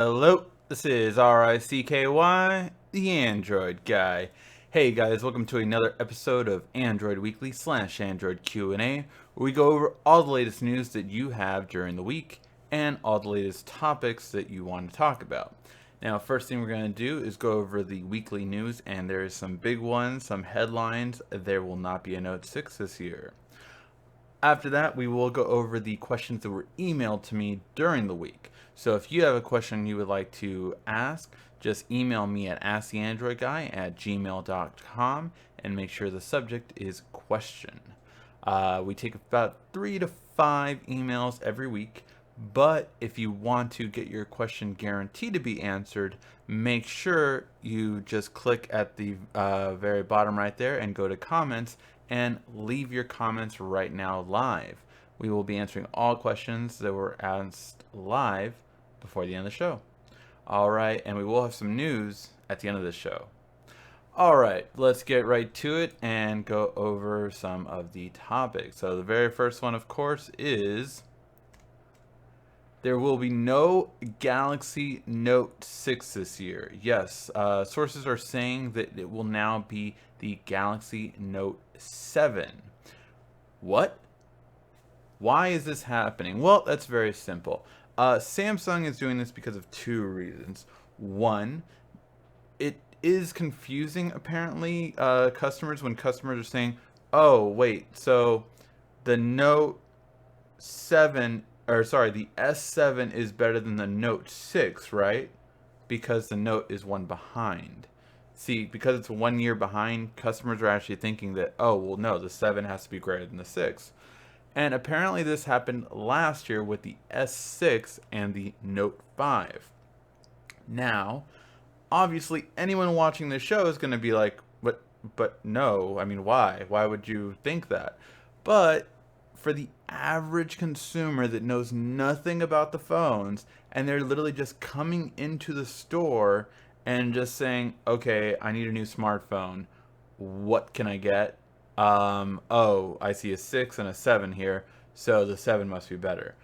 Hello, this is RICKY, the Android guy. Hey guys, welcome to another episode of Android Weekly / Android Q&A, where we go over all the latest news that you have during the week and all the latest topics that you want to talk about. Now, first thing we're going to do is go over the weekly news, and there's some big ones, some headlines. There will not be a Note 6 this year. After that, we will go over the questions that were emailed to me during the week. So if you have a question you would like to ask, just email me at asktheandroidguy@gmail.com and make sure the subject is question. We take about 3 to 5 emails every week, but if you want to get your question guaranteed to be answered, make sure you just click at the very bottom right there and go to comments and leave your comments right now live. We will be answering all questions that were asked live before the end of the show. All right, and we will have some news at the end of the show. All right, let's get right to it and go over some of the topics. So the very first one, of course, is there will be no Galaxy Note 6 this year. Yes, sources are saying that it will now be the Galaxy Note 7. What? Why is this happening? Well, that's very simple. Samsung is doing this because of two reasons. One, it is confusing, apparently, customers when customers are saying, oh, wait, so the Note 7, or sorry, the S7 is better than the Note 6, right? Because the Note is one behind. See, because it's 1 year behind, customers are actually thinking that, oh, well, no, the 7 has to be greater than the 6. And apparently this happened last year with the S6 and the Note 5. Now, obviously, anyone watching this show is going to be like, but no, I mean, why? Why would you think that? But for the average consumer that knows nothing about the phones and they're literally just coming into the store and just saying, okay, I need a new smartphone. What can I get? Oh, I see a 6 and a 7 here, so the 7 must be better.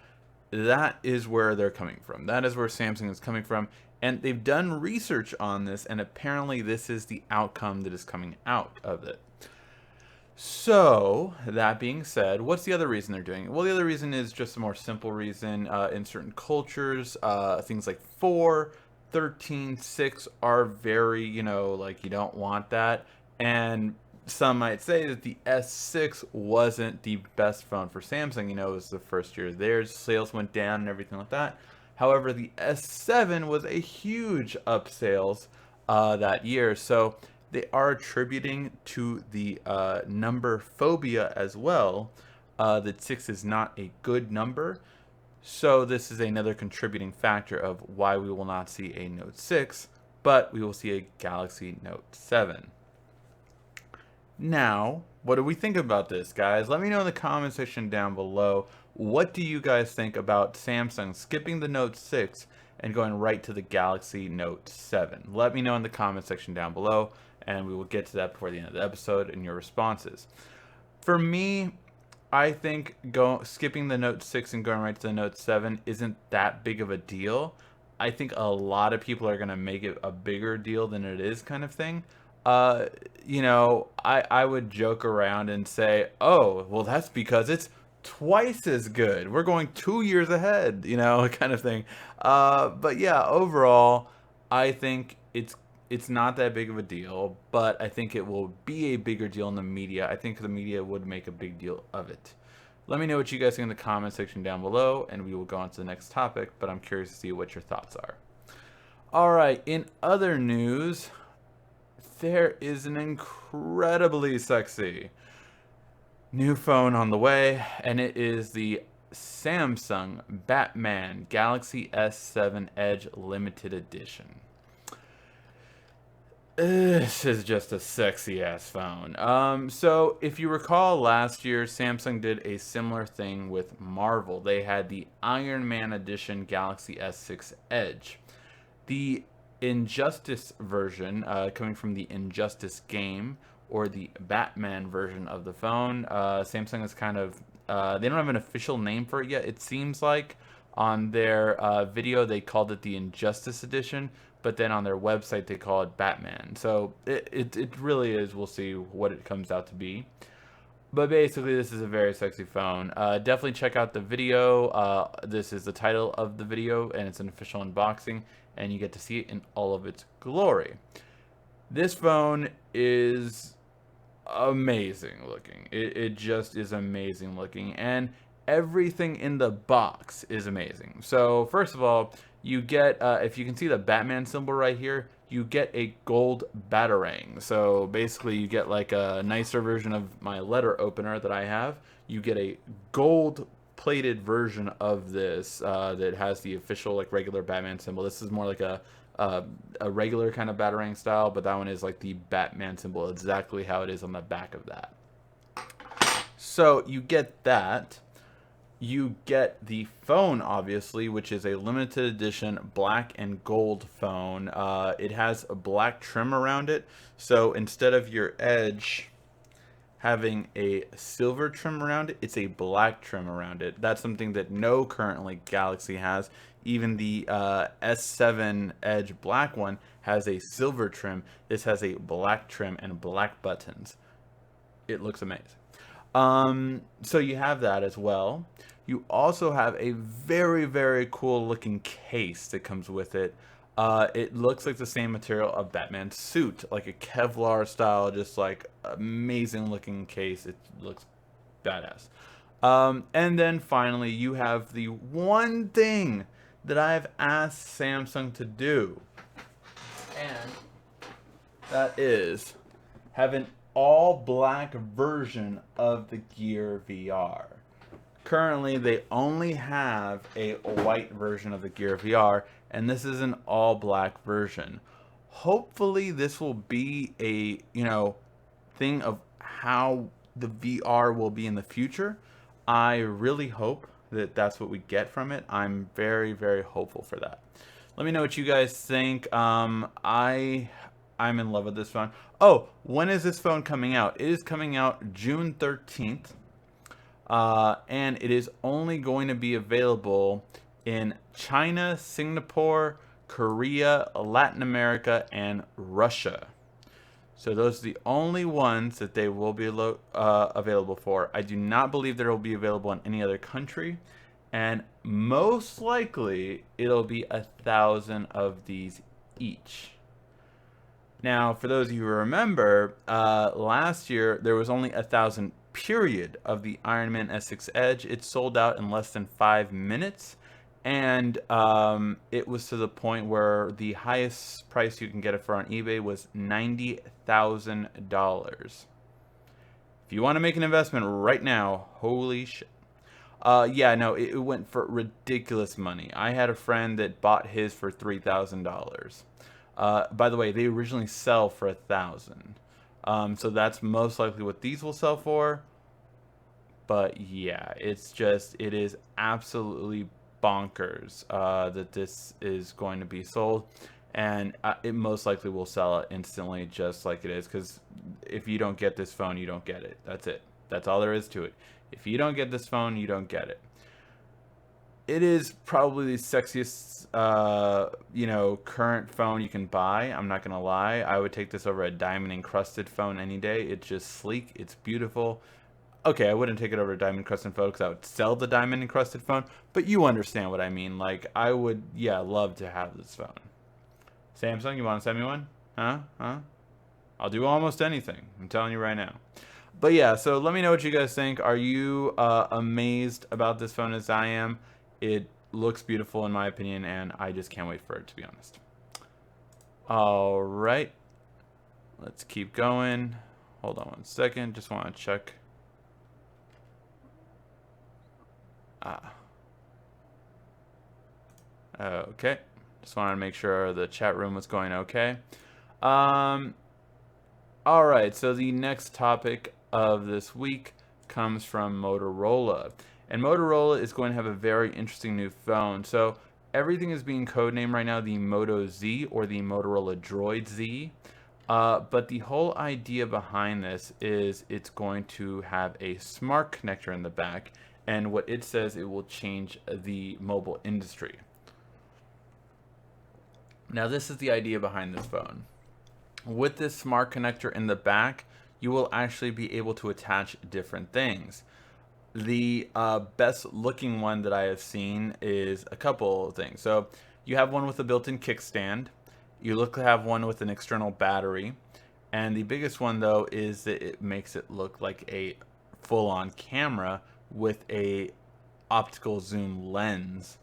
That is where they're coming from. That is where Samsung is coming from. And they've done research on this, and apparently this is the outcome that is coming out of it. So, that being said, what's the other reason they're doing it? Well, the other reason is just a more simple reason. In certain cultures, things like 4, 13, 6 are very, like you don't want that. And some might say that the S6 wasn't the best phone for Samsung. It was the first year theirs, sales went down and everything like that. However, the S7 was a huge up sales that year. So they are attributing to the number phobia as well, that 6 is not a good number. So this is another contributing factor of why we will not see a Note 6, but we will see a Galaxy Note 7. Now, what do we think about this, guys? Let me know in the comment section down below. What do you guys think about Samsung skipping the Note 6 and going right to the Galaxy Note 7? Let me know in the comment section down below, and we will get to that before the end of the episode and your responses. For me, I think skipping the Note 6 and going right to the Note 7 isn't that big of a deal. I think a lot of people are going to make it a bigger deal than it is, kind of thing. Uh, I would joke around and say, oh, well, that's because it's twice as good. We're going 2 years ahead, kind of thing. But yeah, overall, I think it's not that big of a deal, but I think it will be a bigger deal in the media. I think the media would make a big deal of it. Let me know what you guys think in the comment section down below, and we will go on to the next topic, but I'm curious to see what your thoughts are. All right, in other news, there is an incredibly sexy new phone on the way, and it is the Samsung Batman Galaxy S7 Edge Limited Edition. This is just a sexy ass phone. So if you recall last year, Samsung did a similar thing with Marvel. They had the Iron Man Edition Galaxy S6 Edge. The Injustice version, coming from the Injustice game, or the Batman version of the phone, Samsung is kind of, they don't have an official name for it yet, it seems like. On their video, they called it the Injustice Edition, but then on their website, they call it Batman. So it really is. We'll see what it comes out to be. But basically, this is a very sexy phone. Definitely check out the video. This is the title of the video, and it's an official unboxing, and you get to see it in all of its glory. This phone is amazing looking. It just is amazing looking, and everything in the box is amazing. So first of all, you get, if you can see the Batman symbol right here, you get a gold batarang. So basically you get like a nicer version of my letter opener that I have. You get a gold plated version of this that has the official like regular Batman symbol. This is more like a regular kind of batarang style, but that one is like the Batman symbol, exactly how it is on the back of that. So you get that. You get the phone, obviously, which is a limited edition black and gold phone. It has a black trim around it, so instead of your edge having a silver trim around it, it's a black trim around it. That's something that no currently Galaxy has. Even the S7 Edge black one has a silver trim. This has a black trim and black buttons. It looks amazing. So you have that as well. You also have a very, very cool looking case that comes with it. It looks like the same material of Batman's suit, like a Kevlar style, just like amazing looking case. It looks badass. And then finally, you have the one thing that I've asked Samsung to do, and that is have an all black version of the Gear VR. Currently, they only have a white version of the Gear VR, and this is an all black version. Hopefully, this will be a, thing of how the VR will be in the future. I really hope that that's what we get from it. I'm very, very hopeful for that. Let me know what you guys think. I'm in love with this phone. Oh, when is this phone coming out? It is coming out June 13th. And it is only going to be available in China, Singapore, Korea, Latin America, and Russia. So those are the only ones that they will be available for. I do not believe that it will be available in any other country. And most likely, it'll be 1,000 of these each. Now, for those of you who remember, last year, there was only 1,000 period of the Iron Man S6 Edge. It sold out in less than 5 minutes, and it was to the point where the highest price you can get it for on eBay was $90,000. If you want to make an investment right now, holy shit. Yeah, no, it went for ridiculous money. I had a friend that bought his for $3,000. By the way, they originally sell for $1,000. So that's most likely what these will sell for. But yeah, it is absolutely bonkers that this is going to be sold. And it most likely will sell it instantly just like it is. Because if you don't get this phone, you don't get it. That's it. That's all there is to it. If you don't get this phone, you don't get it. It is probably the sexiest, current phone you can buy. I'm not gonna lie. I would take this over a diamond encrusted phone any day. It's just sleek. It's beautiful. Okay, I wouldn't take it over a diamond encrusted phone because I would sell the diamond encrusted phone. But you understand what I mean. Like, I would, love to have this phone. Samsung, you want to send me one? Huh? I'll do almost anything. I'm telling you right now. But yeah, so let me know what you guys think. Are you amazed about this phone as I am? It looks beautiful in my opinion, and I just can't wait for it, to be honest. All right. Let's keep going. Hold on one second. Just want to check. Okay. Just wanted to make sure the chat room was going okay. All right. So the next topic of this week comes from Motorola. And Motorola is going to have a very interesting new phone. So everything is being codenamed right now the Moto Z or the Motorola Droid Z. But the whole idea behind this is it's going to have a smart connector in the back. and what it says, it will change the mobile industry. Now, this is the idea behind this phone. With this smart connector in the back, you will actually be able to attach different things. The best looking one that I have seen is a couple of things. So you have one with a built-in kickstand. You have one with an external battery. And the biggest one, though, is that it makes it look like a full-on camera with a optical zoom lens.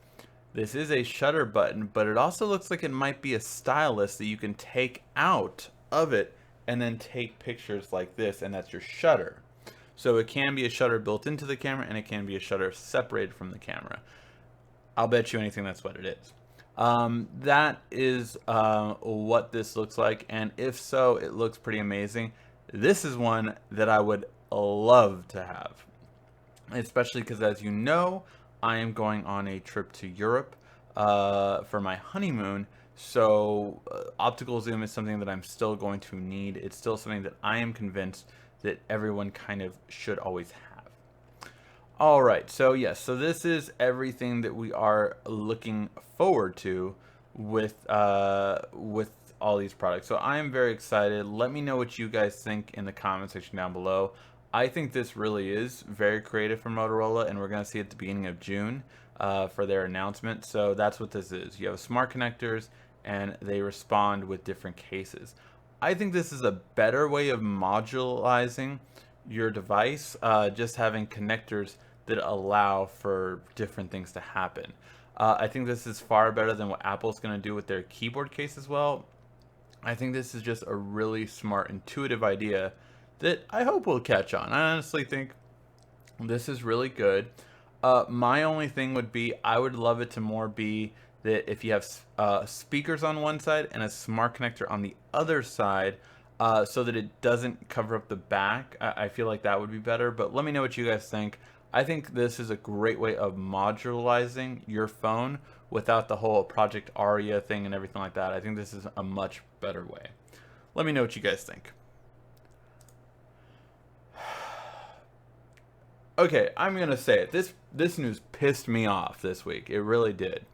This is a shutter button, but it also looks like it might be a stylus that you can take out of it and then take pictures like this, and that's your shutter. So it can be a shutter built into the camera, and it can be a shutter separated from the camera. I'll bet you anything that's what it is. That is what this looks like, and if so, it looks pretty amazing. This is one that I would love to have, especially because, as you know, I am going on a trip to Europe for my honeymoon. So optical zoom is something that I'm still going to need. It's still something that I am convinced that everyone kind of should always have. All right, so yes, so this is everything that we are looking forward to with all these products. So I am very excited. Let me know what you guys think in the comment section down below. I think this really is very creative from Motorola, and we're going to see it at the beginning of June for their announcement. So that's what this is. You have smart connectors, and they respond with different cases. I think this is a better way of modularizing your device, just having connectors that allow for different things to happen. I think this is far better than what Apple's going to do with their keyboard case as well. I think this is just a really smart, intuitive idea that I hope will catch on. I honestly think this is really good. My only thing would be, I would love it to more be that if you have speakers on one side and a smart connector on the other side, so that it doesn't cover up the back. I feel like that would be better, but let me know what you guys think. I think this is a great way of modularizing your phone without the whole Project Aria thing and everything like that. I think this is a much better way. Let me know what you guys think. Okay, I'm gonna say it. This news pissed me off this week. It really did.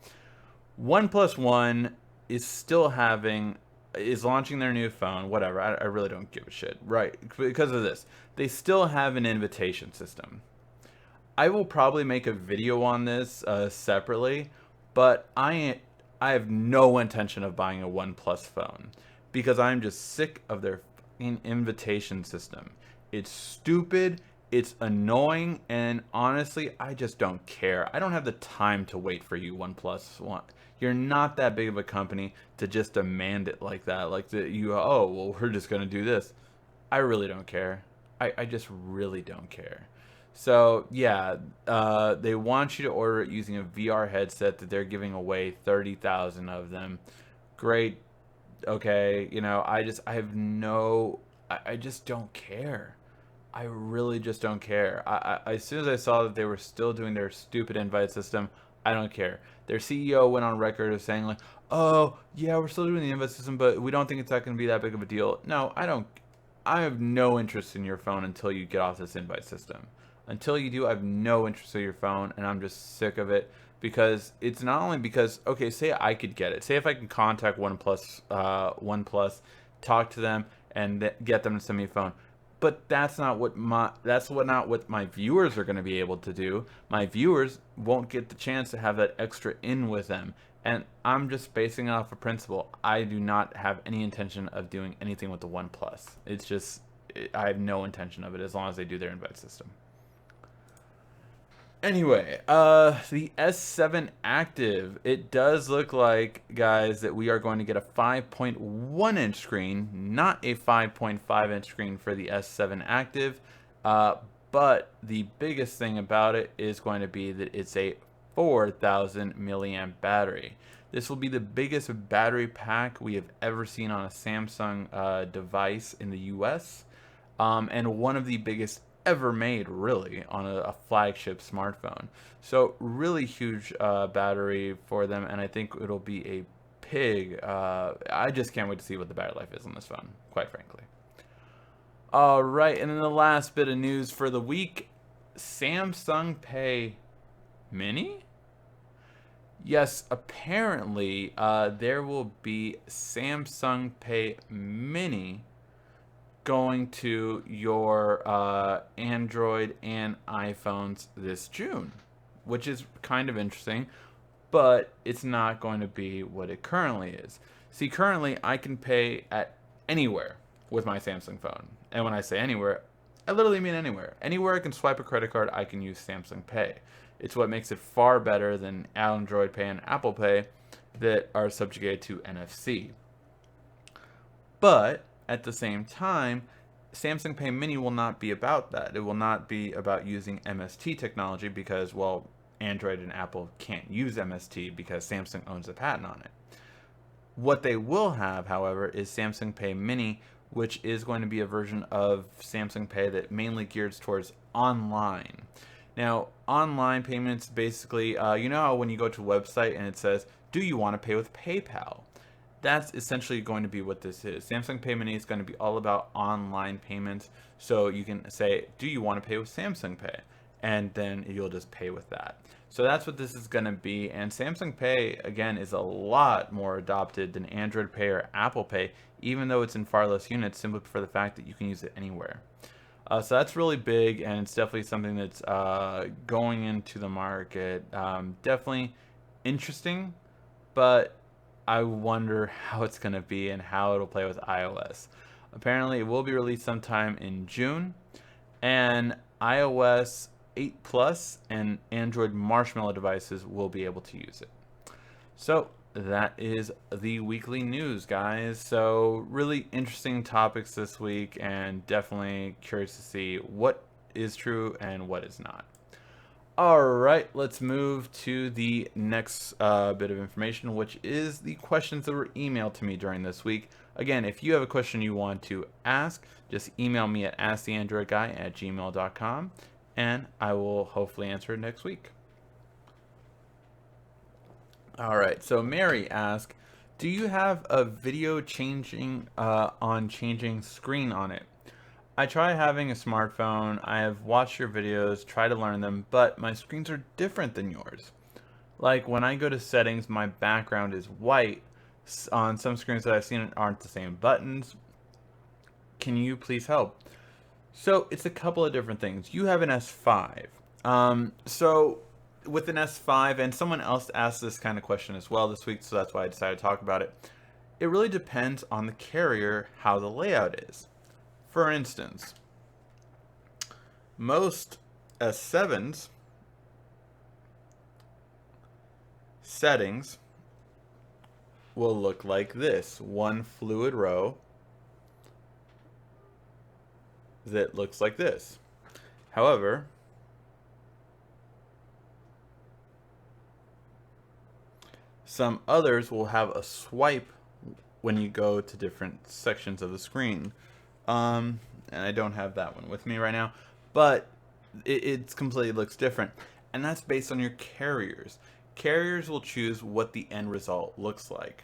OnePlus One is launching their new phone. Whatever. I really don't give a shit. Right? Because of this, they still have an invitation system. I will probably make a video on this separately, but I have no intention of buying a OnePlus phone because I'm just sick of their fucking invitation system. It's stupid, it's annoying, and honestly, I just don't care. I don't have the time to wait for you, OnePlus One. You're not that big of a company to just demand it like that. Like oh, well, we're just gonna do this. I really don't care. I just really don't care. So yeah, they want you to order it using a VR headset that they're giving away 30,000 of them. Great. Okay, you know, I just don't care. I really just don't care. As soon as I saw that they were still doing their stupid invite system, I don't care. Their CEO went on record of saying like, "Oh, yeah, we're still doing the invite system, but we don't think it's not going to be that big of a deal." No, I don't. I have no interest in your phone until you get off this invite system. Until you do, I have no interest in your phone, and I'm just sick of it because it's not only because, okay, say I could get it. Say if I can contact OnePlus, talk to them, and get them to send me a phone. But that's not what my viewers are going to be able to do. My viewers won't get the chance to have that extra in with them. And I'm just basing it off a principle. I do not have any intention of doing anything with the OnePlus. It's just, I have no intention of it as long as they do their invite system. Anyway, the S7 Active, it does look like, guys, that we are going to get a 5.1 inch screen, not a 5.5 inch screen for the S7 Active, but the biggest thing about it is going to be that it's a 4,000 milliamp battery. This will be the biggest battery pack we have ever seen on a Samsung device in the US, and one of the biggest ever made, really, on a flagship smartphone. So really huge battery for them, and I think it'll be a pig. I just can't wait to see what the battery life is on this phone, quite frankly. All right, and then the last bit of news for the week. Samsung Pay Mini? Yes, apparently there will be Samsung Pay Mini going to your Android and iPhones this June, which is kind of interesting, but it's not going to be what it currently is. See, currently I can pay at anywhere with my Samsung phone. And when I say anywhere, I literally mean anywhere. Anywhere I can swipe a credit card, I can use Samsung Pay. It's what makes it far better than Android Pay and Apple Pay that are subjugated to NFC. But at the same time, Samsung Pay Mini will not be about that. It will not be about using MST technology because, well, Android and Apple can't use MST because Samsung owns a patent on it. What they will have, however, is Samsung Pay Mini, which is going to be a version of Samsung Pay that mainly gears towards online. Now, online payments basically, you know how when you go to a website and it says, do you want to pay with PayPal? That's essentially going to be what this is. Samsung Pay Mini is going to be all about online payments. So you can say, do you want to pay with Samsung Pay? And then you'll just pay with that. So that's what this is going to be. And Samsung Pay, again, is a lot more adopted than Android Pay or Apple Pay, even though it's in far less units, simply for the fact that you can use it anywhere. So that's really big, and it's definitely something that's going into the market. Definitely interesting, but I wonder how it's going to be and how it'll play with iOS. Apparently, it will be released sometime in June, and iOS 8 Plus and Android Marshmallow devices will be able to use it. So that is the weekly news, guys. So really interesting topics this week, and definitely curious to see what is true and what is not. All right, let's move to the next bit of information, which is the questions that were emailed to me during this week. Again, if you have a question you want to ask, just email me at asktheandroidguy@gmail.com, and I will hopefully answer it next week. All right, so Mary asked, do you have a video changing on changing screen on it? I try having a smartphone, I have watched your videos, try to learn them, but my screens are different than yours. Like when I go to settings, my background is white. On some screens that I've seen aren't the same buttons. Can you please help? So it's a couple of different things. You have an S5. So with an S5, and someone else asked this kind of question as well this week, so that's why I decided to talk about it. It really depends on the carrier how the layout is. For instance, most S7s settings will look like this. One fluid row that looks like this. However, some others will have a swipe when you go to different sections of the screen. And I don't have that one with me right now, but it completely looks different. And that's based on your carriers. Carriers will choose what the end result looks like.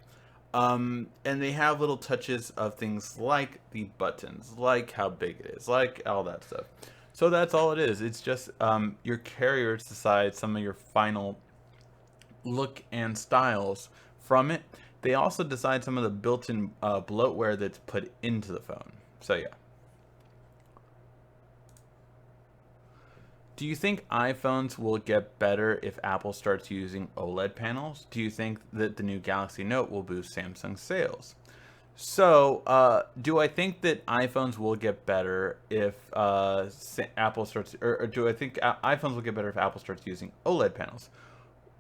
And they have little touches of things like the buttons, like how big it is, like all that stuff. So that's all it is. It's just your carriers decide some of your final look and styles from it. They also decide some of the built-in bloatware that's put into the phone. So yeah. Do you think iPhones will get better if Apple starts using OLED panels? Do you think that the new Galaxy Note will boost Samsung's sales? So, do I think that iPhones will get better if Apple starts, or do I think iPhones will get better if Apple starts using OLED panels?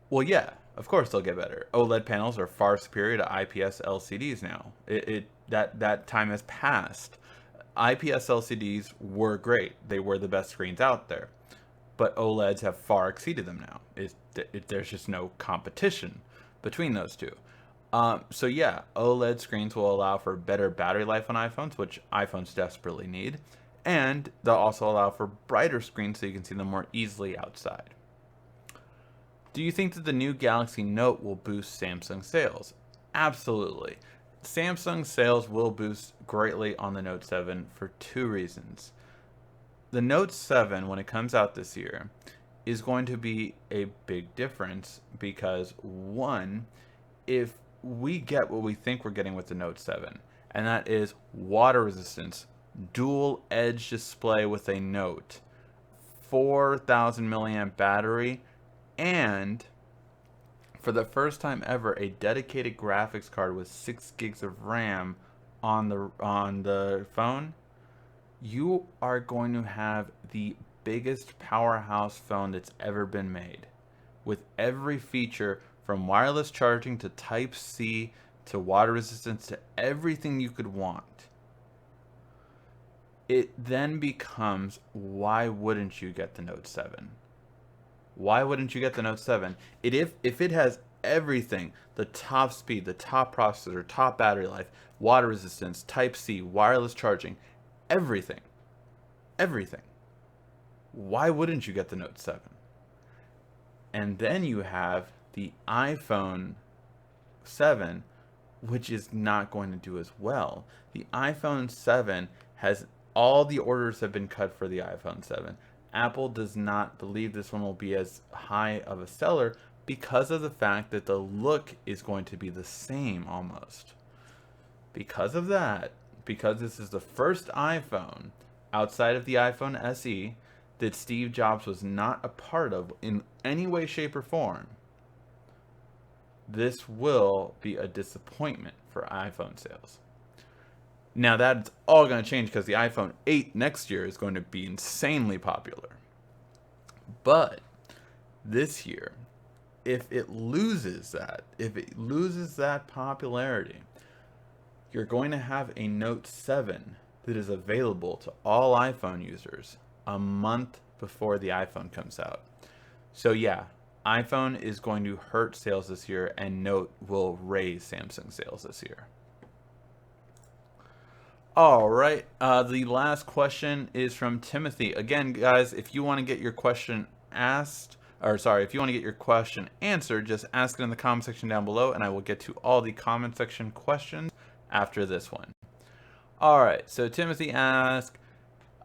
Well, yeah, of course they'll get better. OLED panels are far superior to IPS LCDs now. That time has passed. IPS LCDs were great. They were the best screens out there. But OLEDs have far exceeded them now. There's just no competition between those two. So yeah, OLED screens will allow for better battery life on iPhones, which iPhones desperately need. And they'll also allow for brighter screens so you can see them more easily outside. Do you think that the new Galaxy Note will boost Samsung sales? Absolutely. Samsung sales will boost greatly on the Note 7 for two reasons. the Note 7, when it comes out this year, is going to be a big difference because, one, if we get what we think we're getting with the Note 7, and that is water resistance, dual edge display with a Note, 4,000 milliamp battery, and for the first time ever, a dedicated graphics card with 6 gigs of RAM on the phone, you are going to have the biggest powerhouse phone that's ever been made, with every feature from wireless charging to Type-C to water resistance to everything you could want. It then becomes, why wouldn't you get the Note 7? Why wouldn't you get the Note 7? If it has everything, the top speed, the top processor, top battery life, water resistance, Type-C, wireless charging, everything, everything, why wouldn't you get the Note 7? And then you have the iPhone 7, which is not going to do as well. The iPhone 7 has, all the orders have been cut for the iPhone 7. Apple does not believe this one will be as high of a seller because of the fact that the look is going to be the same almost. Because of that, because this is the first iPhone outside of the iPhone SE that Steve Jobs was not a part of in any way, shape, or form, this will be a disappointment for iPhone sales. Now that's all going to change because the iPhone 8 next year is going to be insanely popular. But this year, if it loses that popularity, you're going to have a Note 7 that is available to all iPhone users a month before the iPhone comes out. So yeah, iPhone is going to hurt sales this year, and Note will raise Samsung sales this year. All right, the last question is from Timothy. Again, guys, if you want to get your question asked, if you want to get your question answered, just ask it in the comment section down below, and I will get to all the comment section questions after this one. All right, so Timothy asked,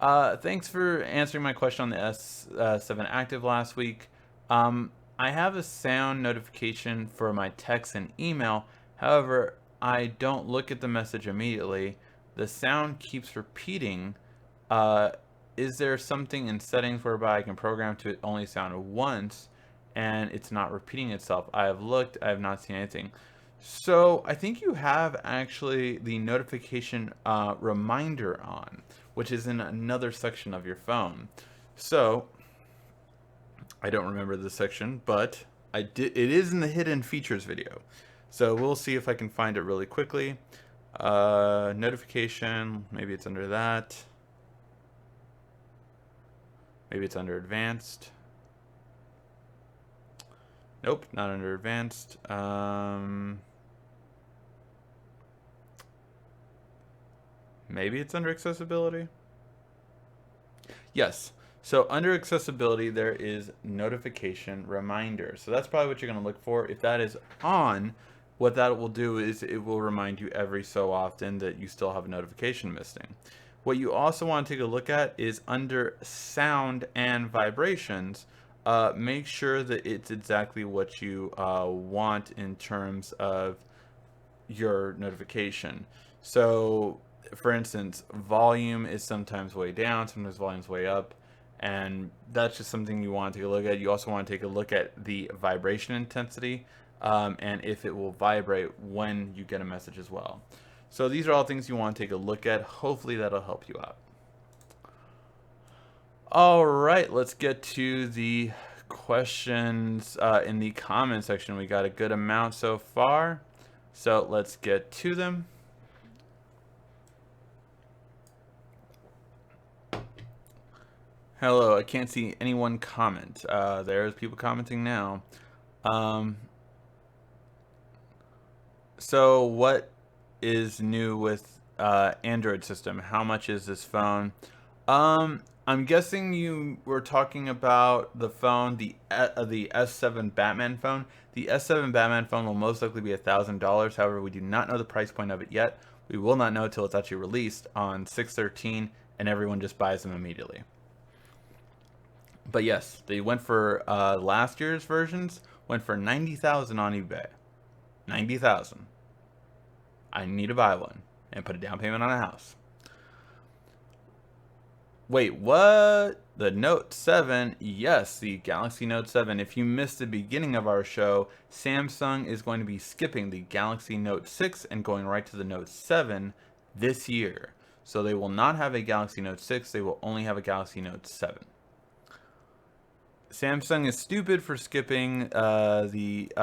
thanks for answering my question on the S7 Active last week. I have a sound notification for my text and email. However, I don't look at the message immediately. The sound keeps repeating. Is there something in settings whereby I can program to it only sound once and it's not repeating itself? I have looked, I have not seen anything. So I think you have actually the notification reminder on, which is in another section of your phone. So I don't remember this section, but it is in the hidden features video. So we'll see if I can find it really quickly. Notification, maybe it's under that. Maybe it's under advanced. Nope, not under advanced. Maybe it's under accessibility. Yes. So under accessibility, there is notification reminder. So that's probably what you're going to look for. If that is on, what that will do is it will remind you every so often that you still have a notification missing. What you also want to take a look at is under sound and vibrations. Make sure that it's exactly what you want in terms of your notification. So for instance, volume is sometimes way down, sometimes volume's way up, and that's just something you want to take a look at. You also want to take a look at the vibration intensity and if it will vibrate when you get a message as well. So these are all things you want to take a look at. Hopefully that'll help you out. All right, let's get to the questions in the comment section. We got a good amount so far, so let's get to them. Hello, I can't see anyone comment. There's people commenting now. So what is new with Android system? How much is this phone? I'm guessing you were talking about the phone, the S7 Batman phone. The S7 Batman phone will most likely be $1,000. However, we do not know the price point of it yet. We will not know until it's actually released on 6/13, and everyone just buys them immediately. But yes, they went for last year's versions went for 90,000 on eBay. 90,000. I need to buy one and put a down payment on a house. Wait, what? The Note 7? Yes, the Galaxy Note 7. If you missed the beginning of our show, Samsung is going to be skipping the Galaxy Note 6 and going right to the Note 7 this year. So they will not have a Galaxy Note 6, they will only have a Galaxy Note 7. Samsung is stupid for skipping sorry.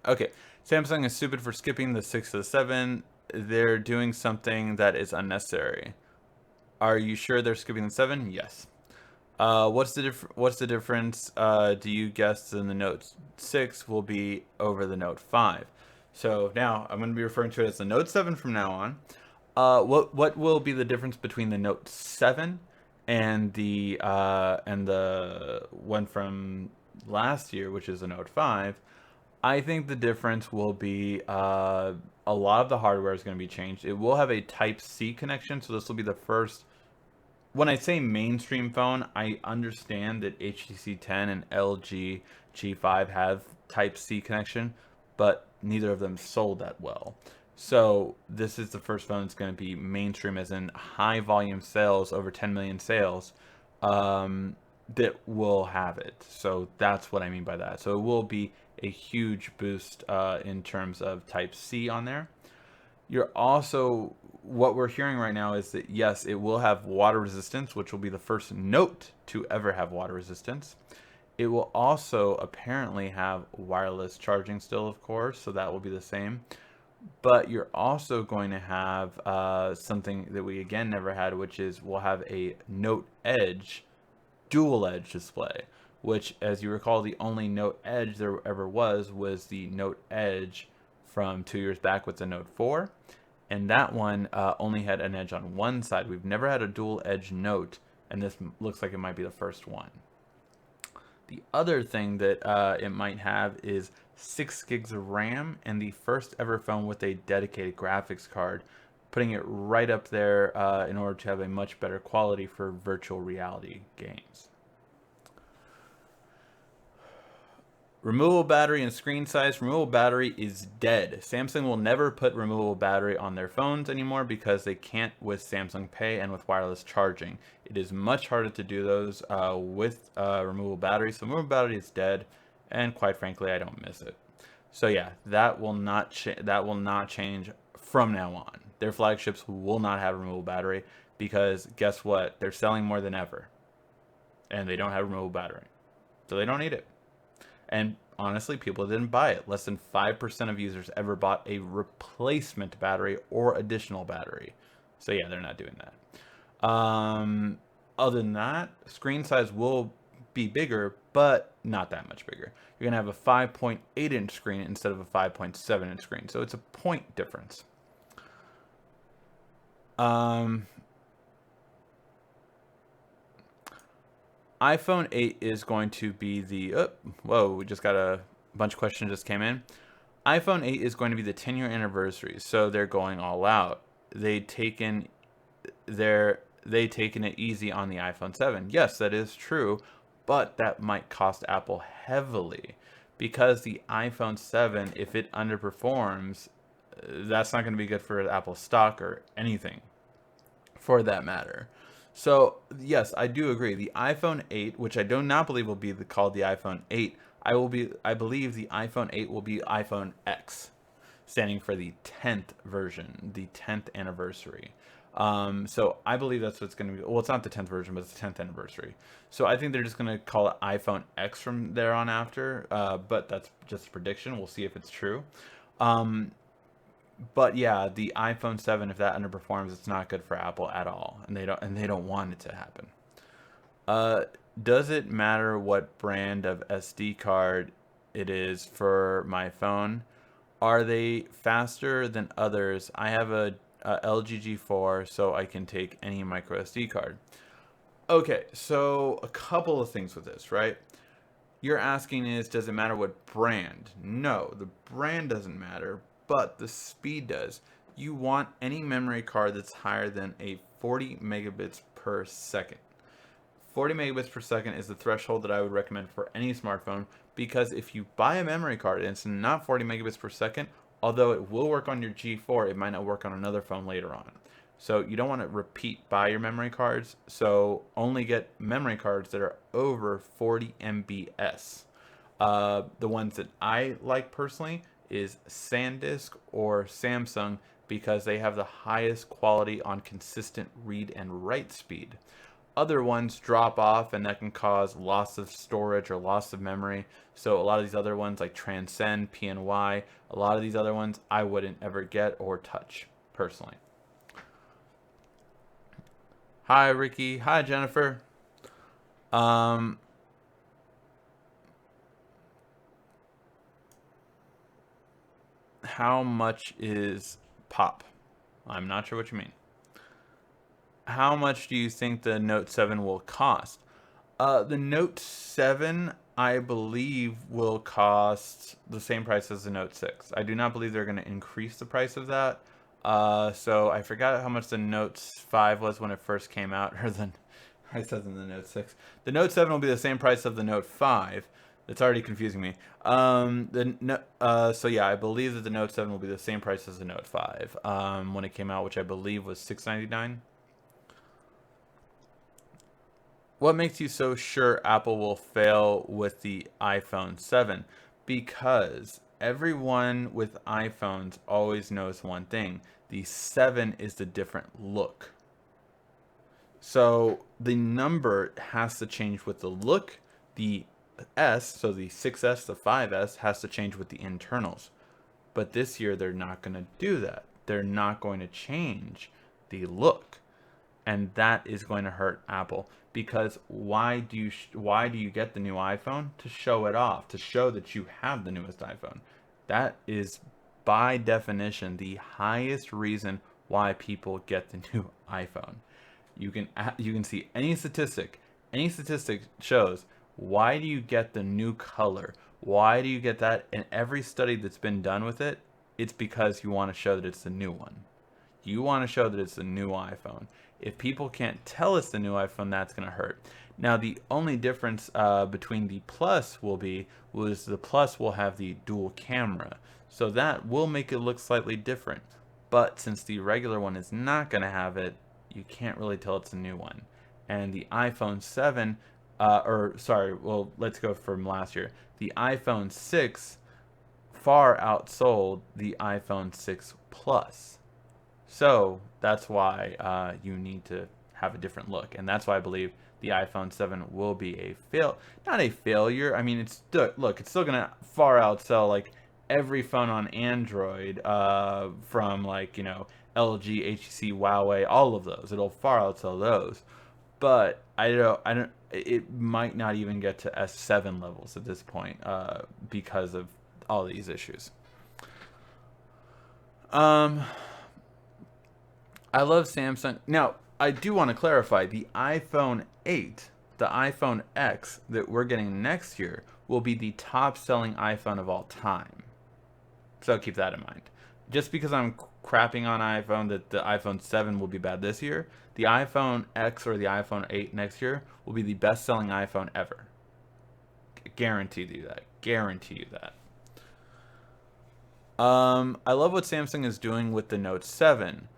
Okay. Samsung is stupid for skipping the 6 to the 7. They're doing something that is unnecessary. Are you sure they're skipping the 7? Yes. What's the difference? Do you guess in the Note 6 will be over the Note 5? So now I'm going to be referring to it as the Note 7 from now on. What will be the difference between the Note 7 and the one from last year, which is the Note 5? I think the difference will be a lot of the hardware is going to be changed. It will have a Type C connection, so this will be the first. When I say mainstream phone, I understand that HTC 10 and LG G5 have Type C connection, but neither of them sold that well. So this is the first phone that's going to be mainstream, as in high volume sales, over 10 million sales, that will have it. So that's what I mean by that. So it will be a huge boost in terms of Type C on there. You're also, what we're hearing right now is that yes, it will have water resistance, which will be the first Note to ever have water resistance. It will also apparently have wireless charging still, of course, so that will be the same. But you're also going to have something that we again never had, which is we'll have a Note Edge dual edge display, which, as you recall, the only Note Edge there ever was the Note Edge from 2 years back with the Note 4, and that one only had an edge on one side. We've never had a dual edge Note, and this looks like it might be the first one. The other thing that it might have is 6 gigs of RAM and the first ever phone with a dedicated graphics card, putting it right up there in order to have a much better quality for virtual reality games. Removable battery and screen size. Removable battery is dead. Samsung will never put removable battery on their phones anymore because they can't with Samsung Pay and with wireless charging. It is much harder to do those with removable battery. So removable battery is dead, and quite frankly, I don't miss it. So yeah, that will not change from now on. Their flagships will not have removable battery because guess what? They're selling more than ever, and they don't have removable battery, so they don't need it. And honestly, people didn't buy it. Less than 5% of users ever bought a replacement battery or additional battery. So yeah, they're not doing that. Other than that, screen size will be bigger, but not that much bigger. You're going to have a 5.8 inch screen instead of a 5.7 inch screen. So it's a point difference. iPhone 8 is going to be the... whoa, we just got a bunch of questions just came in. iPhone 8 is going to be the 10-year anniversary, so they're going all out. They taken it easy on the iPhone 7. Yes, that is true, but that might cost Apple heavily because the iPhone 7, if it underperforms, that's not going to be good for Apple stock or anything for that matter. So yes, I do agree. The iPhone 8, which I do not believe will be called the iPhone 8, I believe the iPhone 8 will be iPhone X, standing for the 10th version, the 10th anniversary. So I believe that's what's going to be. Well, it's not the 10th version, but it's the 10th anniversary. So I think they're just going to call it iPhone X from there on after. But that's just a prediction. We'll see if it's true. But yeah, the iPhone 7, if that underperforms, it's not good for Apple at all, and they don't want it to happen. Does it matter what brand of SD card it is for my phone? Are they faster than others? I have a LG G4, so I can take any micro SD card. Okay, so a couple of things with this, right? You're asking is, does it matter what brand? No, the brand doesn't matter, but the speed does. You want any memory card that's higher than a 40 megabits per second. 40 megabits per second is the threshold that I would recommend for any smartphone, because if you buy a memory card and it's not 40 megabits per second, although it will work on your G4, it might not work on another phone later on. So you don't want to repeat buy your memory cards, so only get memory cards that are over 40 MBS. The ones that I like personally is SanDisk or Samsung, because they have the highest quality on consistent read and write speed. Other ones drop off, and that can cause loss of storage or loss of memory. So a lot of these other ones like Transcend, PNY, a lot of these other ones I wouldn't ever get or touch personally. Hi Ricky, hi Jennifer. How much is pop? I'm not sure what you mean. How much do you think the Note 7 will cost? The Note 7, I believe, will cost the same price as the Note 6. I do not believe they're going to increase the price of that. So I forgot how much the Note 5 was when it first came out, or the I said in the Note 6. The Note 7 will be the same price of the Note 5. That's already confusing me. So yeah, I believe that the Note 7 will be the same price as the Note 5 when it came out, which I believe was $699. What makes you so sure Apple will fail with the iPhone 7? Because everyone with iPhones always knows one thing. The 7 is the different look. So the number has to change with the look. The S, so the 6S, the 5S, has to change with the internals. But this year they're not going to do that. They're not going to change the look. And that is going to hurt Apple, because why do you get the new iPhone? To show it off, to show that you have the newest iPhone. That is by definition the highest reason why people get the new iPhone. You can see any statistic shows why do you get the new color? Why do you get that? And every study that's been done with it, it's because you want to show that it's the new one. You want to show that it's the new iPhone. If people can't tell it's the new iPhone, that's going to hurt. Now, the only difference between the Plus was the Plus will have the dual camera. So that will make it look slightly different. But since the regular one is not going to have it, you can't really tell it's a new one. And the iPhone 7, let's go from last year. The iPhone 6 far outsold the iPhone 6 Plus. So that's why you need to have a different look, and that's why I believe the iPhone 7 will be not a failure. I mean, it's still gonna far outsell like every phone on Android, from like LG, HTC, Huawei, all of those. It'll far outsell those, but I don't. It might not even get to S7 levels at this point, because of all these issues. I love Samsung. Now, I do want to clarify, the iPhone 8, the iPhone X that we're getting next year will be the top selling iPhone of all time. So keep that in mind. Just because I'm crapping on iPhone that the iPhone 7 will be bad this year, the iPhone X or the iPhone 8 next year will be the best selling iPhone ever. Guarantee you that. Guarantee you that. I love what Samsung is doing with the Note 7.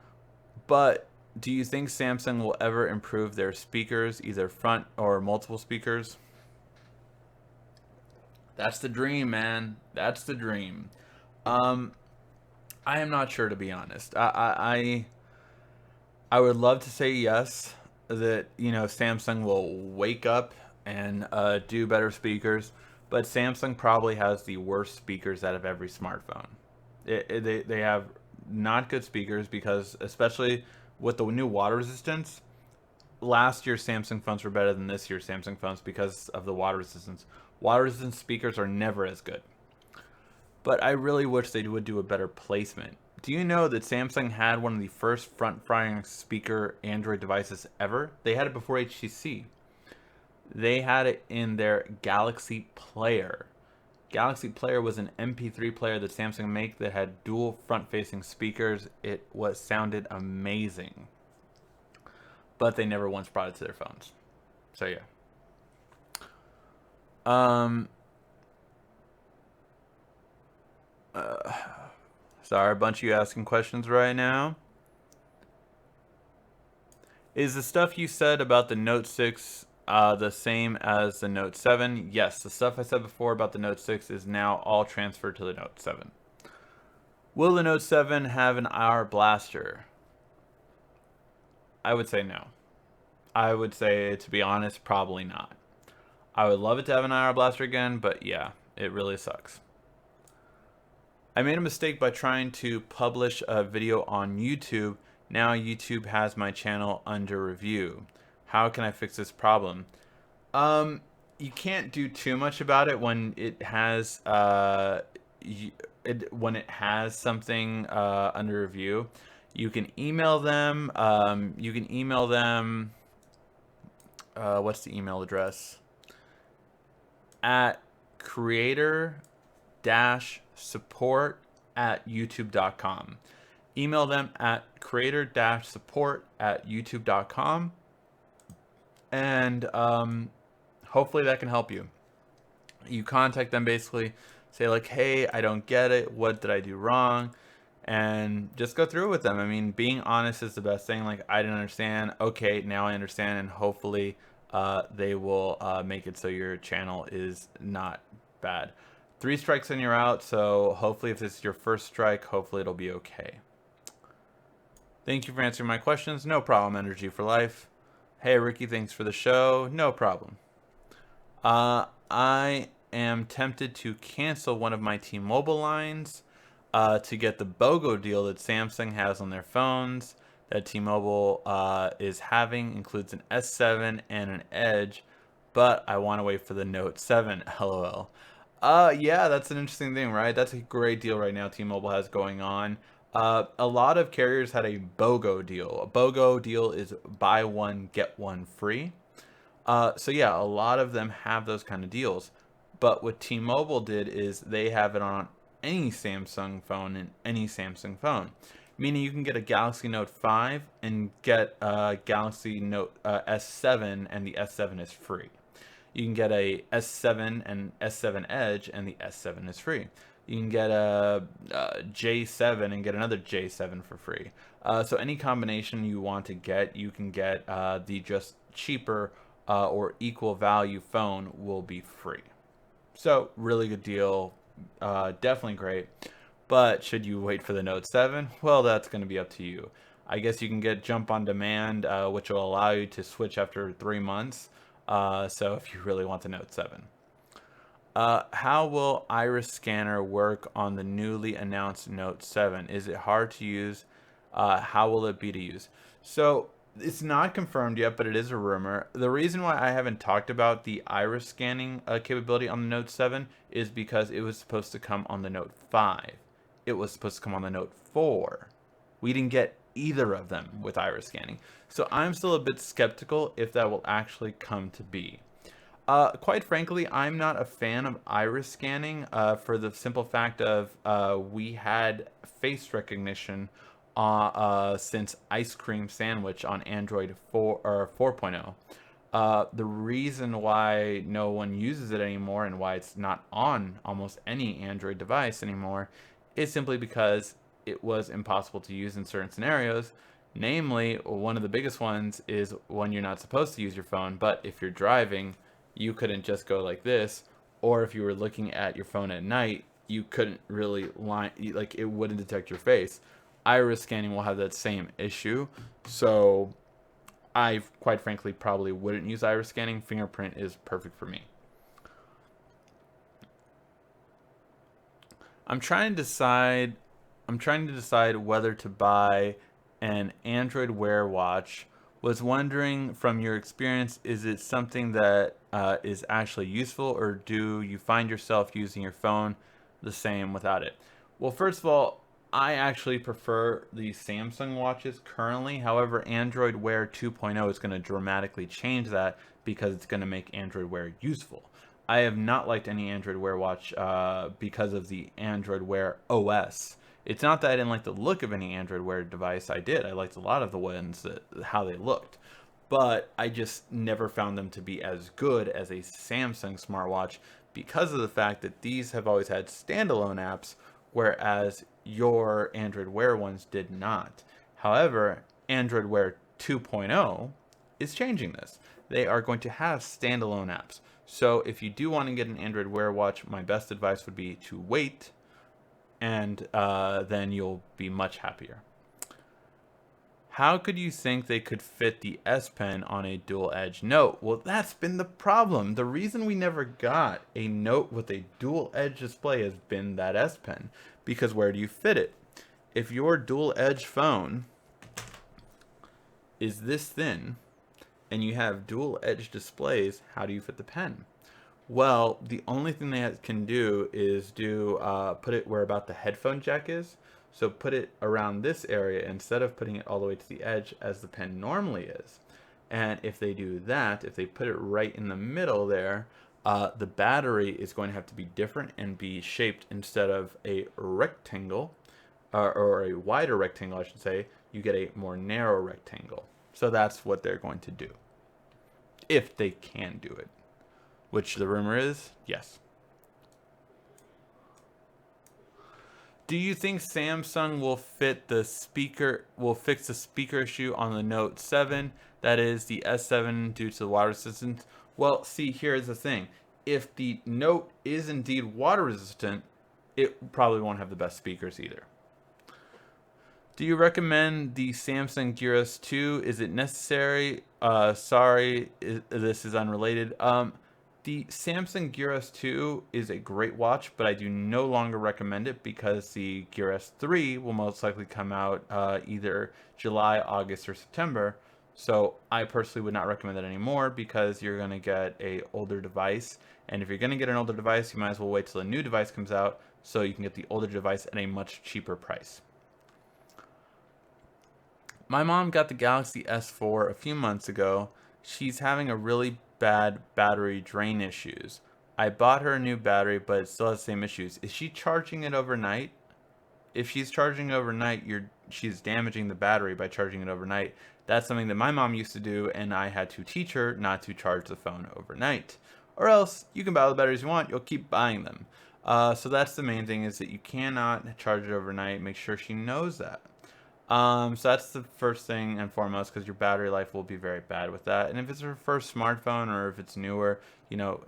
But do you think Samsung will ever improve their speakers, either front or multiple speakers? That's the dream, man. That's the dream. I am not sure, to be honest. I would love to say yes, that Samsung will wake up and do better speakers, but Samsung probably has the worst speakers out of every smartphone. They have not good speakers, because especially with the new water resistance, last year's Samsung phones were better than this year's Samsung phones because of the water resistance. Water resistant speakers are never as good. But I really wish they would do a better placement. Do you know that Samsung had one of the first front-firing speaker Android devices ever? They had it before HTC. They had it in their Galaxy Player. Galaxy Player was an MP3 player that Samsung made that had dual front-facing speakers. It sounded amazing, but they never once brought it to their phones. So yeah. Um. Sorry, a bunch of you asking questions right now. Is the stuff you said about the Note 6 the same as the Note 7? Yes, the stuff I said before about the Note 6 is now all transferred to the Note 7. Will the Note 7 have an IR blaster? I would say no. I would say, to be honest, probably not. I would love it to have an IR blaster again, but yeah, it really sucks. I made a mistake by trying to publish a video on YouTube. Now YouTube has my channel under review. How can I fix this problem? You can't do too much about it when it has when it has something under review. You can email them. What's the email address? At creator-support@youtube.com. Email them at creator-support@youtube.com, and hopefully that can help you. You contact them, basically say like, hey, I don't get it, what did I do wrong, and just go through it with them. I mean, being honest is the best thing. Like, I didn't understand, okay, now I understand, and hopefully they will make it so your channel is not bad. 3 strikes and you're out, so hopefully if this is your first strike, hopefully it'll be okay. Thank you for answering my questions. No problem, Energy for Life. Hey, Ricky, thanks for the show. No problem. I am tempted to cancel one of my T-Mobile lines to get the BOGO deal that Samsung has on their phones that T-Mobile is having. Includes an S7 and an Edge, but I want to wait for the Note 7. LOL. Yeah, that's an interesting thing, right? That's a great deal right now T-Mobile has going on. A lot of carriers had a BOGO deal. A BOGO deal is buy one, get one free. So yeah, a lot of them have those kind of deals. But what T-Mobile did is they have it on any Samsung phone and any Samsung phone. Meaning you can get a Galaxy Note 5 and get a Galaxy Note S7, and the S7 is free. You can get a S7 and S7 Edge, and the S7 is free. You can get a J7 and get another J7 for free. So any combination you want to get, you can get the just cheaper or equal value phone will be free. So really good deal, definitely great. But should you wait for the Note 7? Well, that's going to be up to you. I guess you can get jump on demand, which will allow you to switch after 3 months. So if you really want the Note 7. How will iris scanner work on the newly announced Note 7? Is it hard to use? How will it be to use? So it's not confirmed yet, but it is a rumor. The reason why I haven't talked about the iris scanning capability on the Note 7 is because it was supposed to come on the Note 5. It was supposed to come on the Note 4. We didn't get either of them with iris scanning. So I'm still a bit skeptical if that will actually come to be. Quite frankly, I'm not a fan of iris scanning for the simple fact of we had face recognition since Ice Cream Sandwich on Android 4 or 4.0. The reason why no one uses it anymore and why it's not on almost any Android device anymore is simply because it was impossible to use in certain scenarios. Namely, one of the biggest ones is when you're not supposed to use your phone, but if you're driving, you couldn't just go like this, or if you were looking at your phone at night, you couldn't really like it wouldn't detect your face. Iris scanning will have that same issue, so I quite frankly probably wouldn't use iris scanning. Fingerprint is perfect for me. I'm trying to decide whether to buy an Android Wear watch. Was wondering, from your experience, is it something that is actually useful, or do you find yourself using your phone the same without it? Well, first of all, I actually prefer the Samsung watches currently. However, Android Wear 2.0 is going to dramatically change that because it's going to make Android Wear useful. I have not liked any Android Wear watch because of the Android Wear OS. It's not that I didn't like the look of any Android Wear device. I did. I liked a lot of the ones, how they looked. but I just never found them to be as good as a Samsung smartwatch because of the fact that these have always had standalone apps, whereas your Android Wear ones did not. However, Android Wear 2.0 is changing this. They are going to have standalone apps. So if you do want to get an Android Wear watch, my best advice would be to wait, and then you'll be much happier. How could you think they could fit the S Pen on a dual edge Note? Well, that's been the problem. The reason we never got a Note with a dual edge display has been that S Pen. Because where do you fit it? If your dual edge phone is this thin and you have dual edge displays, how do you fit the pen? Well, the only thing they can do is put it where about the headphone jack is. So put it around this area instead of putting it all the way to the edge as the pen normally is. And if they do that, if they put it right in the middle there, the battery is going to have to be different and be shaped instead of a rectangle, or a wider rectangle, I should say, you get a more narrow rectangle. So that's what they're going to do. If they can do it. Which the rumor is, yes. Do you think Samsung will fix the speaker issue on the Note 7? That is the S7 due to the water resistance. Well, see, here's the thing. If the Note is indeed water resistant, it probably won't have the best speakers either. Do you recommend the Samsung Gear S2? Is it necessary? Sorry, this is unrelated. The Samsung Gear S2 is a great watch, but I do no longer recommend it because the Gear S3 will most likely come out either July, August, or September. So I personally would not recommend that anymore because you're going to get an older device. And if you're going to get an older device, you might as well wait till a new device comes out so you can get the older device at a much cheaper price. My mom got the Galaxy S4 a few months ago. She's having a really bad battery drain issues. I bought her a new battery, but it still has the same issues. Is she charging it overnight? If she's charging overnight, she's damaging the battery by charging it overnight. That's something that my mom used to do, and I had to teach her not to charge the phone overnight. Or else, you can buy all the batteries you want, you'll keep buying them. So that's the main thing, is that you cannot charge it overnight. Make sure she knows that. So that's the first thing and foremost, because your battery life will be very bad with that. And if it's her first smartphone or if it's newer,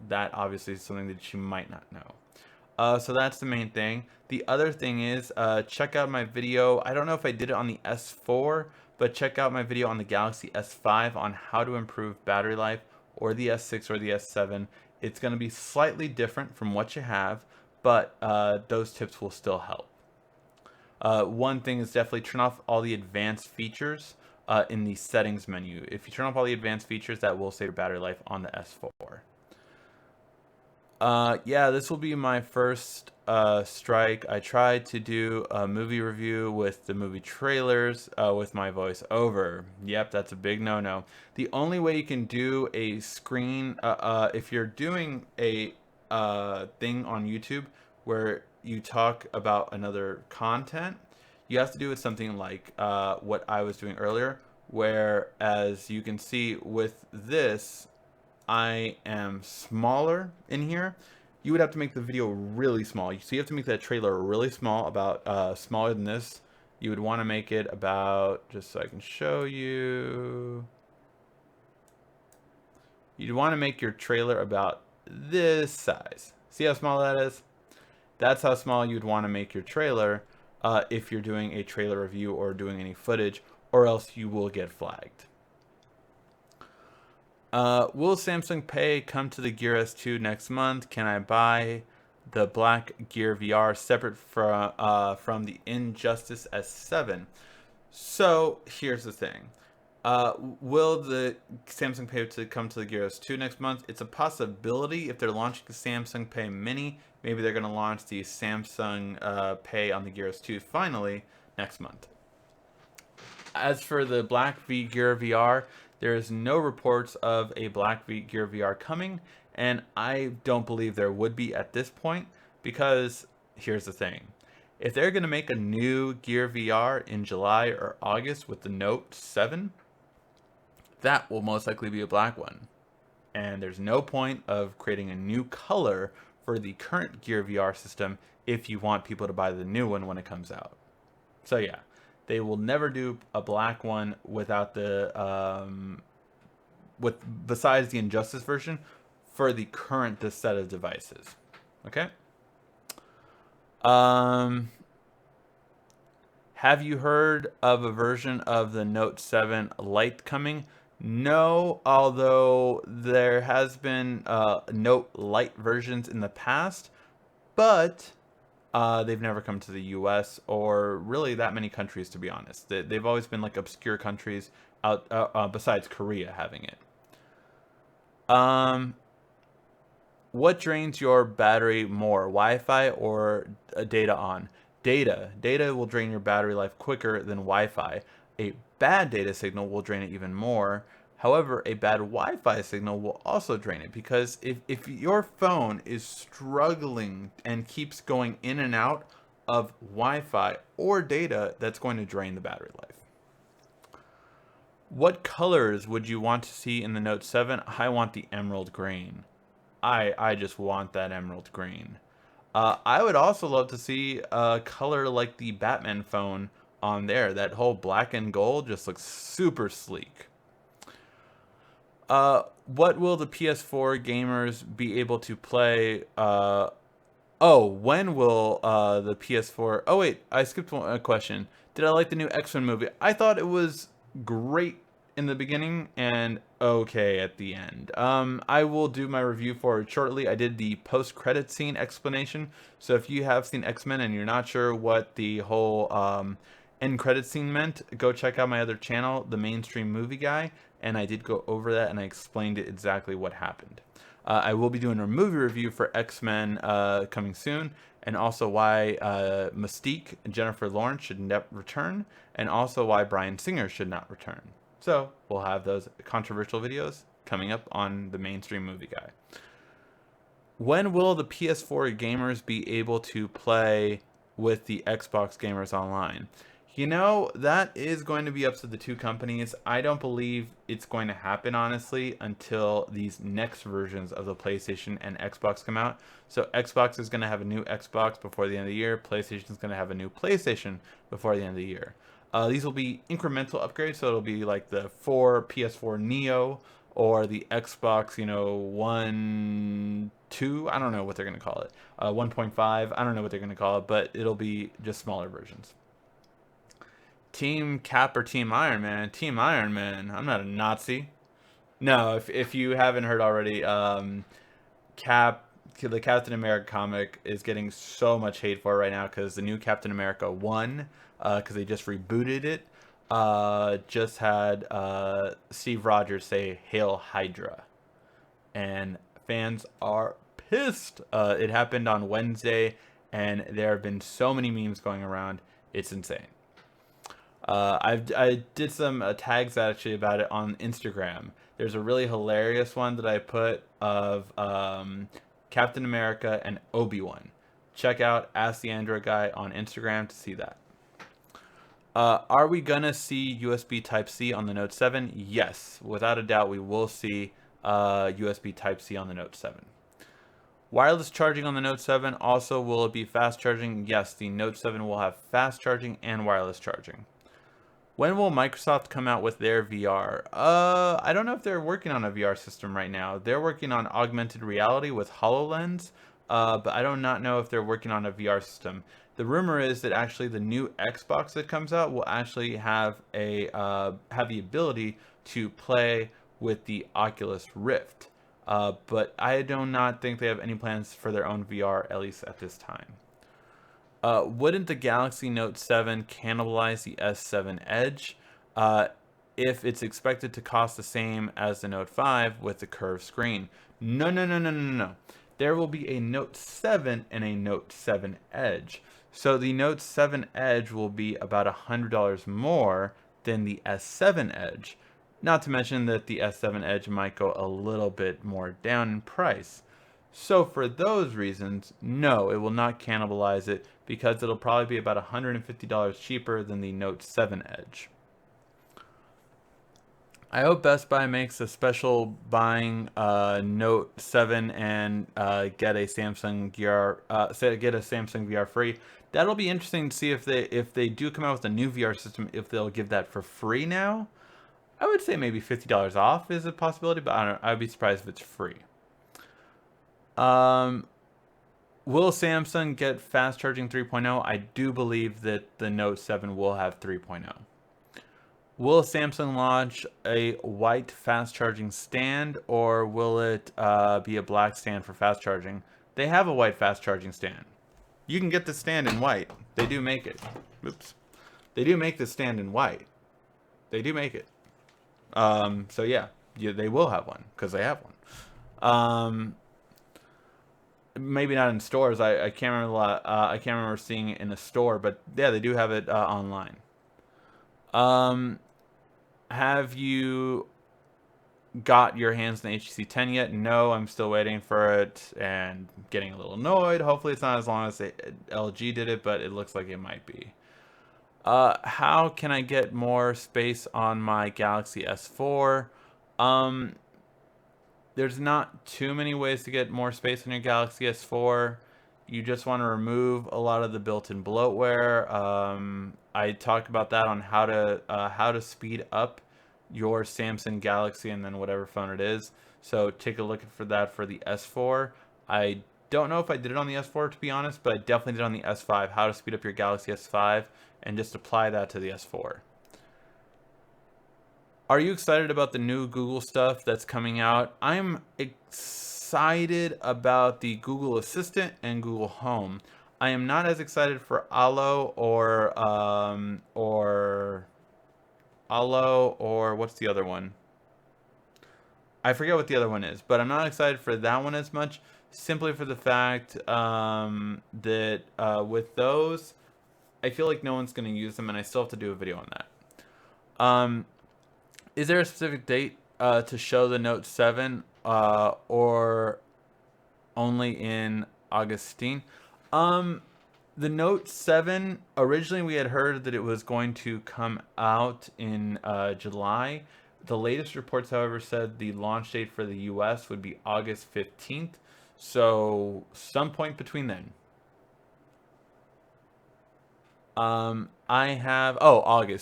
that obviously is something that she might not know. So that's the main thing. The other thing is, check out my video. I don't know if I did it on the S4, but check out my video on the Galaxy S5 on how to improve battery life, or the S6 or the S7. It's going to be slightly different from what you have, but those tips will still help. One thing is definitely turn off all the advanced features in the settings menu. If you turn off all the advanced features, that will save your battery life on the S4. Yeah, this will be my first strike. I tried to do a movie review with the movie trailers with my voice over. Yep, that's a big no-no. The only way you can do a screen, if you're doing a thing on YouTube where you talk about another content, you have to do it something like what I was doing earlier, where, as you can see with this, I am smaller in here. You would have to make the video really small. So you have to make that trailer really small, about smaller than this. You would want to make it about, just so I can show you, you'd want to make your trailer about this size. See how small that is? That's how small you'd want to make your trailer if you're doing a trailer review or doing any footage, or else you will get flagged. Will Samsung Pay come to the Gear S2 next month? Can I buy the Black Gear VR separate from the Injustice S7? So here's the thing. Will the Samsung Pay come to the Gear S2 next month? It's a possibility. If they're launching the Samsung Pay Mini, maybe they're going to launch the Samsung Pay on the Gear S2 finally next month. As for the Black Gear VR, there is no reports of a Black Gear VR coming, and I don't believe there would be at this point, because here's the thing. If they're going to make a new Gear VR in July or August with the Note 7, that will most likely be a black one. And there's no point of creating a new color for the current Gear VR system if you want people to buy the new one when it comes out. So yeah, they will never do a black one without the with besides the Injustice version for the current set of devices. Okay. Um, have you heard of a version of the Note 7 Lite coming? No, although there has been Note Lite versions in the past, but they've never come to the U.S. or really that many countries, to be honest. They've always been like obscure countries out besides Korea having it. Um, what drains your battery more, Wi-Fi or data on? Data. Data will drain your battery life quicker than Wi-Fi. A bad data signal will drain it even more. However, a bad Wi-Fi signal will also drain it because if your phone is struggling and keeps going in and out of Wi-Fi or data, that's going to drain the battery life. What colors would you want to see in the Note 7? I want the emerald green. I just want that emerald green. I would also love to see a color like the Batman phone on there. That whole black and gold just looks super sleek. What will the PS4 gamers be able to play? When will the PS4? Oh wait, I skipped a question. Did I like the new X-Men movie? I thought it was great in the beginning and okay at the end. I will do my review for it shortly. I did the post-credit scene explanation, so if you have seen X-Men and you're not sure what the whole end credit scene meant, go check out my other channel, The Mainstream Movie Guy, and I did go over that and I explained it exactly what happened. I will be doing a movie review for X-Men coming soon, and also why Mystique and Jennifer Lawrence should not return, and also why Bryan Singer should not return. So we'll have those controversial videos coming up on the Mainstream Movie Guy. When will the PS4 gamers be able to play with the Xbox gamers online? You know, that is going to be up to the two companies. I don't believe it's going to happen, honestly, until these next versions of the PlayStation and Xbox come out. So Xbox is going to have a new Xbox before the end of the year. PlayStation is going to have a new PlayStation before the end of the year. These will be incremental upgrades, so it'll be like the PS4 Neo or the Xbox, 1, 2. I don't know what they're going to call it. 1.5. I don't know what they're going to call it, but it'll be just smaller versions. Team Cap or Team Iron Man? Team Iron Man. I'm not a Nazi. No, if you haven't heard already, Cap, the Captain America comic is getting so much hate for it right now because the new Captain America 1, because they just rebooted it, just had Steve Rogers say "Hail Hydra," and fans are pissed. It happened on Wednesday, and there have been so many memes going around. It's insane. I did some tags actually about it on Instagram. There's a really hilarious one that I put of Captain America and Obi-Wan. Check out Ask the Android Guy on Instagram to see that. Are we gonna see USB Type-C on the Note 7? Yes, without a doubt we will see USB Type-C on the Note 7. Wireless charging on the Note 7, also will it be fast charging? Yes, the Note 7 will have fast charging and wireless charging. When will Microsoft come out with their VR? I don't know if they're working on a VR system right now. They're working on augmented reality with HoloLens, but I do not know if they're working on a VR system. The rumor is that actually the new Xbox that comes out will actually have have the ability to play with the Oculus Rift, but I do not think they have any plans for their own VR, at least at this time. Wouldn't the Galaxy Note 7 cannibalize the S7 Edge if it's expected to cost the same as the Note 5 with the curved screen? No, no, no, no, no, no. There will be a Note 7 and a Note 7 Edge. So the Note 7 Edge will be about $100 more than the S7 Edge. Not to mention that the S7 Edge might go a little bit more down in price. So for those reasons, no, it will not cannibalize it because it'll probably be about $150 cheaper than the Note 7 Edge. I hope Best Buy makes a special buying Note 7 and get a Samsung VR get a Samsung VR free. That'll be interesting to see if they do come out with a new VR system, if they'll give that for free now. I would say maybe $50 off is a possibility, but I don't know. I'd be surprised if it's free. Um, will Samsung get fast charging 3.0? I do believe that the Note 7 will have 3.0. Will Samsung launch a white fast charging stand, or will it be a black stand for fast charging? They have a white fast charging stand. You can get the stand in white. They do make it. Oops. They do make the stand in white. They do make it. So yeah, they will have one because they have one. Maybe not in stores. I can't remember I can't remember seeing it in a store, but yeah, they do have it online. Have you got your hands on the HTC 10 yet? No, I'm still waiting for it and getting a little annoyed. Hopefully it's not as long as LG did it, but it looks like it might be. How can I get more space on my Galaxy S4? There's not too many ways to get more space on your Galaxy S4. You just want to remove a lot of the built-in bloatware. I talked about that on how to speed up your Samsung Galaxy and then whatever phone it is. So take a look for that for the S4. I don't know if I did it on the S4 to be honest, but I definitely did on the S5. How to speed up your Galaxy S5 and just apply that to the S4. Are you excited about the new Google stuff that's coming out? I'm excited about the Google Assistant and Google Home. I am not as excited for Allo or what's the other one? I forget what the other one is, but I'm not excited for that one as much, simply for the fact that with those, I feel like no one's going to use them, and I still have to do a video on that. Is there a specific date to show the Note 7 or only in Augustine? The Note 7, originally we had heard that it was going to come out in July. The latest reports, however, said the launch date for the US would be August 15th. So some point between then. August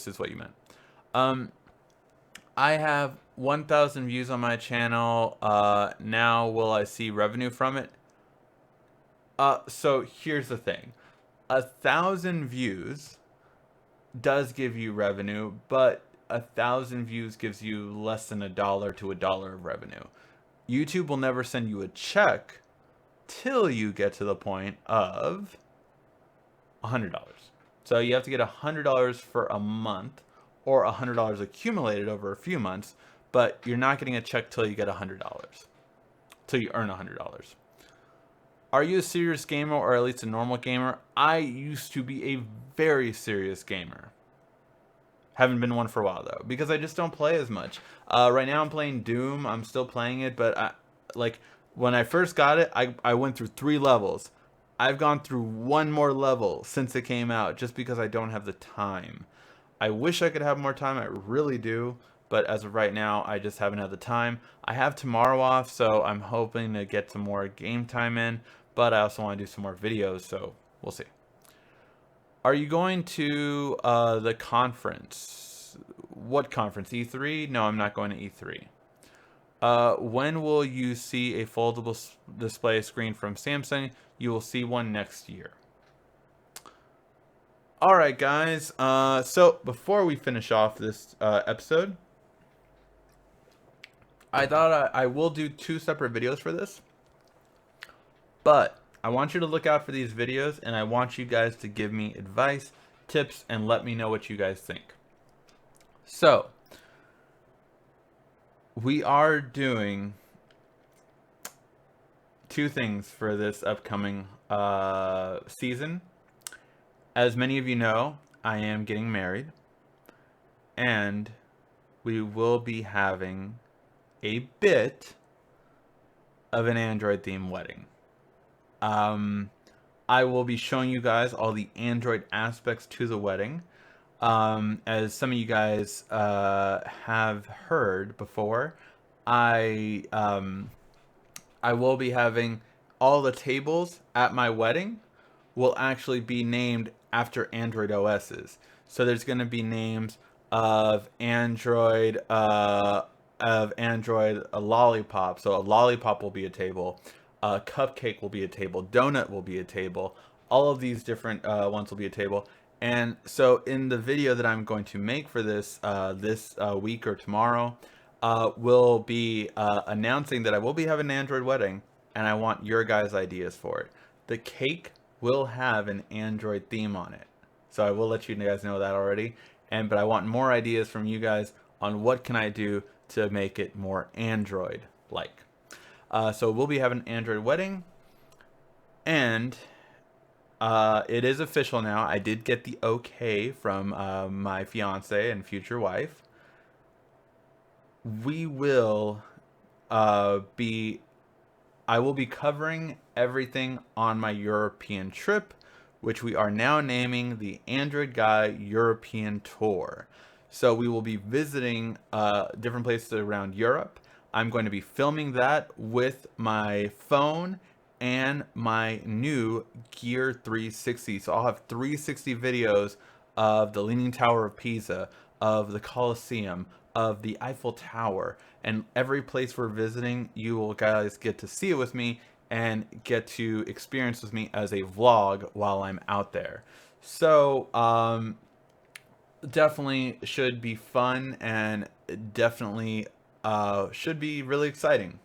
is what you meant. I have 1,000 views on my channel. Now will I see revenue from it? So here's the thing. 1,000 views does give you revenue, but 1,000 views gives you less than $1 to $1 of revenue. YouTube will never send you a check till you get to the point of $100. So you have to get $100 for a month, or $100 accumulated over a few months, but you're not getting a check till you get $100, till you earn $100. Are you a serious gamer, or at least a normal gamer? I used to be a very serious gamer. Haven't been one for a while though, because I just don't play as much. Right now I'm playing Doom. I'm still playing it, but when I first got it, I went through 3 levels. I've gone through 1 more level since it came out, just because I don't have the time. I wish I could have more time, I really do, but as of right now, I just haven't had the time. I have tomorrow off, so I'm hoping to get some more game time in, but I also want to do some more videos, so we'll see. Are you going to the conference? What conference? E3? No, I'm not going to E3. When will you see a foldable display screen from Samsung? You will see one next year. Alright guys, so before we finish off this episode, I thought I will do 2 separate videos for this, but I want you to look out for these videos, and I want you guys to give me advice, tips, and let me know what you guys think. So, we are doing 2 things for this upcoming season. As many of you know, I am getting married, and we will be having a bit of an Android themed wedding. I will be showing you guys all the Android aspects to the wedding. As some of you guys have heard before, I I will be having all the tables at my wedding will actually be named after Android OSs. So there's going to be names of Android a lollipop. So a lollipop will be a table, a cupcake will be a table, donut will be a table. All of these different ones will be a table. And so in the video that I'm going to make for this week or tomorrow, will be announcing that I will be having an Android wedding, and I want your guys' ideas for it. The cake will have an Android theme on it, so I will let you guys know that already. But I want more ideas from you guys on what can I do to make it more Android-like. So we'll be having an Android wedding, and it is official now. I did get the okay from my fiance and future wife. We will be I will be covering everything on my European trip, which we are now naming the Android Guy European Tour. So we will be visiting different places around Europe. I'm going to be filming that with my phone and my new Gear 360. So I'll have 360 videos of the Leaning Tower of Pisa, of the Colosseum, of the Eiffel Tower, and every place we're visiting, you will guys get to see it with me and get to experience with me as a vlog while I'm out there. So definitely should be fun, and definitely should be really exciting.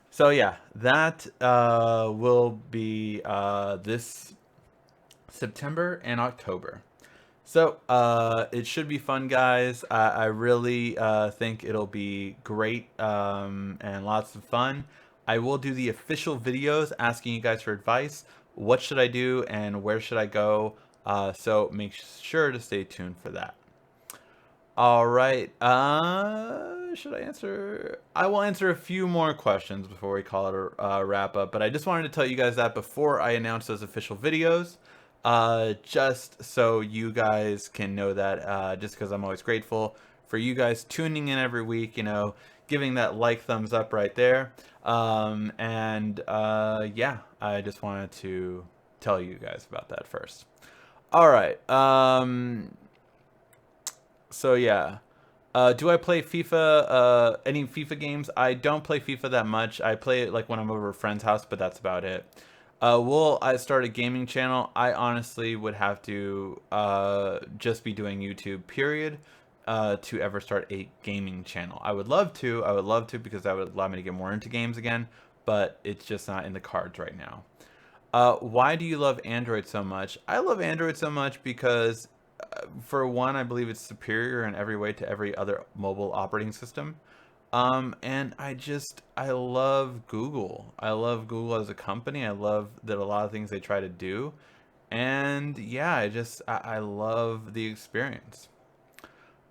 So yeah, that will be this September and October. So it should be fun, guys. I really think it'll be great and lots of fun. I will do the official videos asking you guys for advice. What should I do and where should I go? So make sure to stay tuned for that. All right. Should I answer? I will answer a few more questions before we call it a wrap up. But I just wanted to tell you guys that before I announce those official videos, just so you guys can know that. Just because I'm always grateful for you guys tuning in every week. You know, giving that like thumbs up right there. Yeah, I just wanted to tell you guys about that first. All right. So yeah. Do I play FIFA, any FIFA games? I don't play FIFA that much. I play it like when I'm over a friend's house, but that's about it. Will I start a gaming channel? I honestly would have to just be doing YouTube, period, to ever start a gaming channel. I would love to. I would love to, because that would allow me to get more into games again, but it's just not in the cards right now. Why do you love Android so much? I love Android so much because for one, I believe it's superior in every way to every other mobile operating system. And I love Google. I love Google as a company. I love that a lot of things they try to do. And yeah, I love the experience.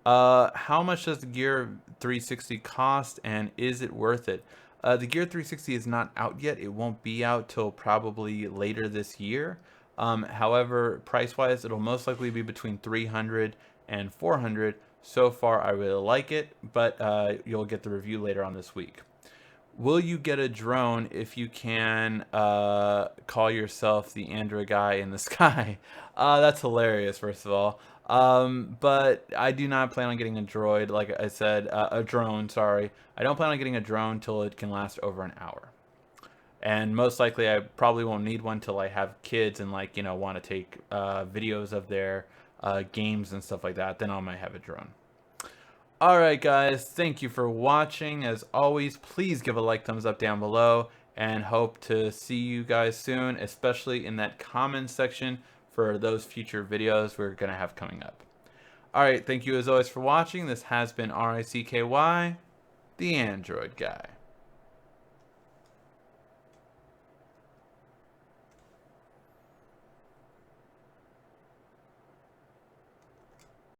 How much does the Gear 360 cost, and is it worth it? The Gear 360 is not out yet. It won't be out till probably later this year. However, price-wise, it'll most likely be between 300 and 400. So far, I really like it, but you'll get the review later on this week. Will you get a drone if you can call yourself the Android guy in the sky? That's hilarious, first of all. But I do not plan on getting a droid, like I said, a drone, sorry. I don't plan on getting a drone till it can last over an hour. And most likely I probably won't need one till I have kids and, like, you know, want to take videos of their games and stuff like that. Then I might have a drone. Alright guys, thank you for watching. As always, please give a like, thumbs up down below, and hope to see you guys soon, especially in that comments section for those future videos we're going to have coming up. Alright, thank you as always for watching. This has been RICKY, the Android Guy.